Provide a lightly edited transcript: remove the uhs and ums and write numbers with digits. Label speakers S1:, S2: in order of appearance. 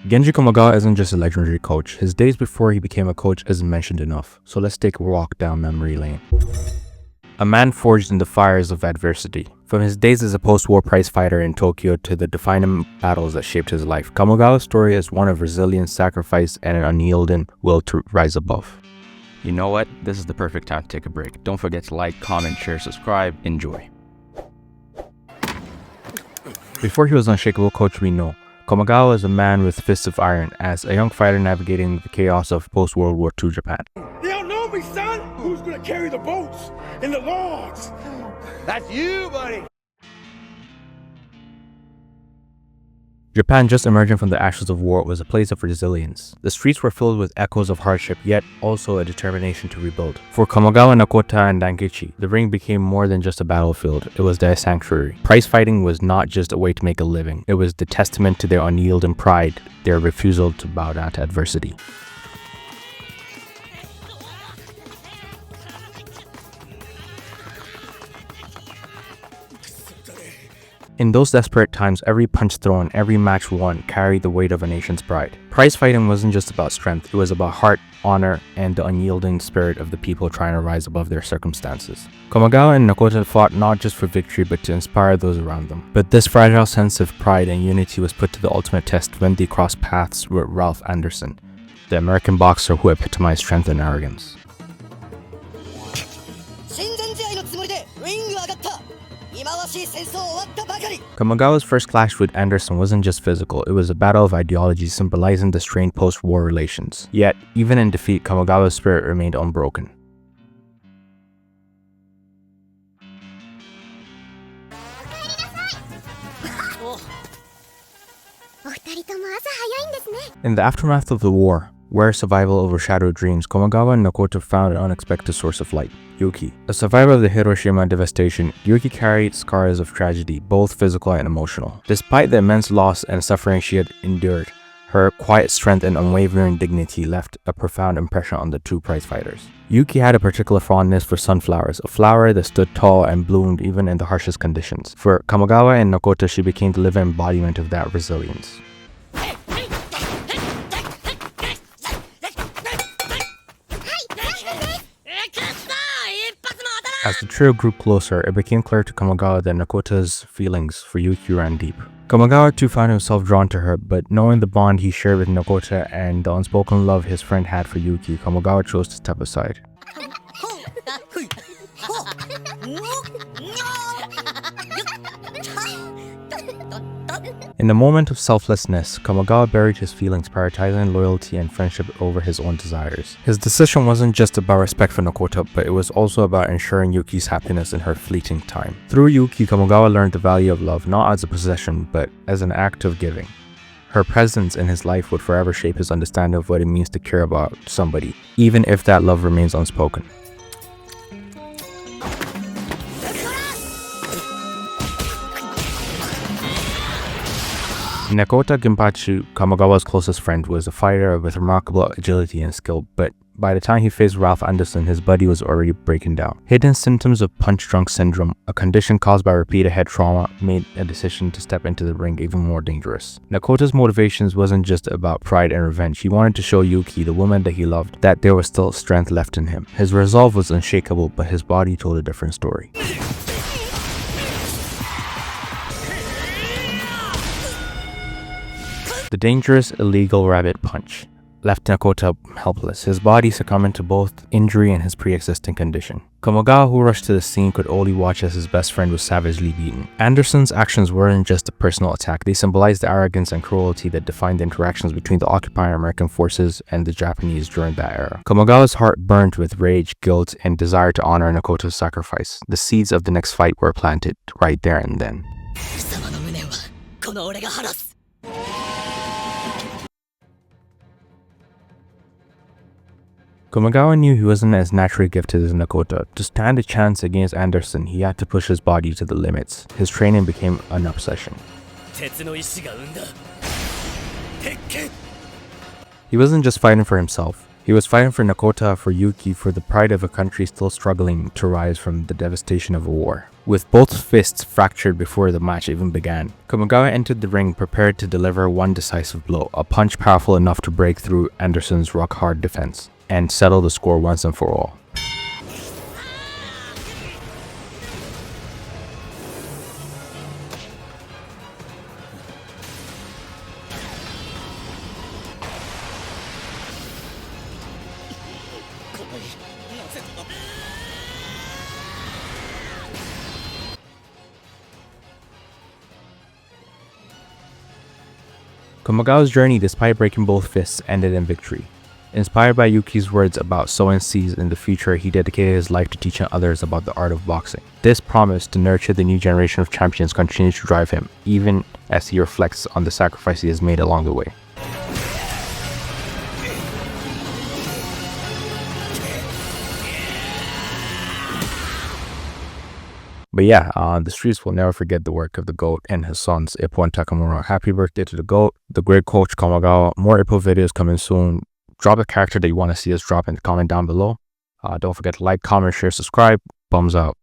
S1: Genji Kamogawa isn't just a legendary coach. His days before he became a coach isn't mentioned enough, so let's take a walk down memory lane. A man forged in the fires of adversity. From his days as a post-war prize fighter in Tokyo to the defining battles that shaped his life, Kamogawa's story is one of resilience, sacrifice, and an unyielding will to rise above. You know what? This is the perfect time to take a break. Don't forget to like, comment, share, subscribe. Enjoy. Before he was unshakable coach we know, Kamogawa is a man with fists of iron as a young fighter navigating the chaos of post-World War II Japan.
S2: You don't know me, son! Who's gonna carry the boats and the logs? That's you, buddy!
S1: Japan, just emerging from the ashes of war, was a place of resilience. The streets were filled with echoes of hardship, yet also a determination to rebuild. For Kamogawa, Nakota, and Dankichi, the ring became more than just a battlefield, it was their sanctuary. Prize fighting was not just a way to make a living, it was the testament to their unyielding pride, their refusal to bow down to adversity. In those desperate times, every punch thrown, every match won carried the weight of a nation's pride. Prize fighting wasn't just about strength, it was about heart, honor, and the unyielding spirit of the people trying to rise above their circumstances. Kamogawa and Nakota fought not just for victory but to inspire those around them. But this fragile sense of pride and unity was put to the ultimate test when they crossed paths with Ralph Anderson, the American boxer who epitomized strength and arrogance. Kamogawa's first clash with Anderson wasn't just physical, it was a battle of ideology symbolizing the strained post-war relations. Yet, even in defeat, Kamogawa's spirit remained unbroken. In the aftermath of the war, where survival overshadowed dreams, Kamogawa and Nakota found an unexpected source of light. Yuki. A survivor of the Hiroshima devastation, Yuki carried scars of tragedy, both physical and emotional. Despite the immense loss and suffering she had endured, her quiet strength and unwavering dignity left a profound impression on the two prize fighters. Yuki had a particular fondness for sunflowers, a flower that stood tall and bloomed even in the harshest conditions. For Kamogawa and Nakota, she became the living embodiment of that resilience. As the trio grew closer, it became clear to Kamogawa that Nakota's feelings for Yuki ran deep. Kamogawa too found himself drawn to her, but knowing the bond he shared with Nakota and the unspoken love his friend had for Yuki, Kamogawa chose to step aside. In a moment of selflessness, Kamogawa buried his feelings, prioritizing loyalty and friendship over his own desires. His decision wasn't just about respect for Nakota, but it was also about ensuring Yuki's happiness in her fleeting time. Through Yuki, Kamogawa learned the value of love not as a possession, but as an act of giving. Her presence in his life would forever shape his understanding of what it means to care about somebody, even if that love remains unspoken. Nakota Ginpachi, Kamogawa's closest friend, was a fighter with remarkable agility and skill, but by the time he faced Ralph Anderson, his body was already breaking down. Hidden symptoms of punch-drunk syndrome, a condition caused by repeated head trauma, made a decision to step into the ring even more dangerous. Nakota's motivations wasn't just about pride and revenge. He wanted to show Yuki, the woman that he loved, that there was still strength left in him. His resolve was unshakable, but his body told a different story. The dangerous, illegal rabbit punch left Nakota helpless, his body succumbing to both injury and his pre-existing condition. Kamogawa, who rushed to the scene, could only watch as his best friend was savagely beaten. Anderson's actions weren't just a personal attack, they symbolized the arrogance and cruelty that defined the interactions between the occupying American forces and the Japanese during that era. Kamogawa's heart burned with rage, guilt, and desire to honor Nakota's sacrifice. The seeds of the next fight were planted right there and then. Kamogawa knew he wasn't as naturally gifted as Nakota. To stand a chance against Anderson, he had to push his body to the limits. His training became an obsession. He wasn't just fighting for himself. He was fighting for Nakota, for Yuki, for the pride of a country still struggling to rise from the devastation of a war. With both fists fractured before the match even began, Kamogawa entered the ring prepared to deliver one decisive blow, a punch powerful enough to break through Anderson's rock-hard defense and settle the score once and for all. Kamogawa's journey, despite breaking both fists, ended in victory. Inspired by Yuki's words about sowing seeds in the future, he dedicated his life to teaching others about the art of boxing. This promise to nurture the new generation of champions continues to drive him, even as he reflects on the sacrifice he has made along the way. But yeah, the streets will never forget the work of the GOAT and his sons, Ippo and Takamura. Happy birthday to the GOAT, the great coach Kamogawa. More Ippo videos coming soon. Drop a character that you want to see us drop in the comment down below. Don't forget to like, comment, share, subscribe. Thumbs out.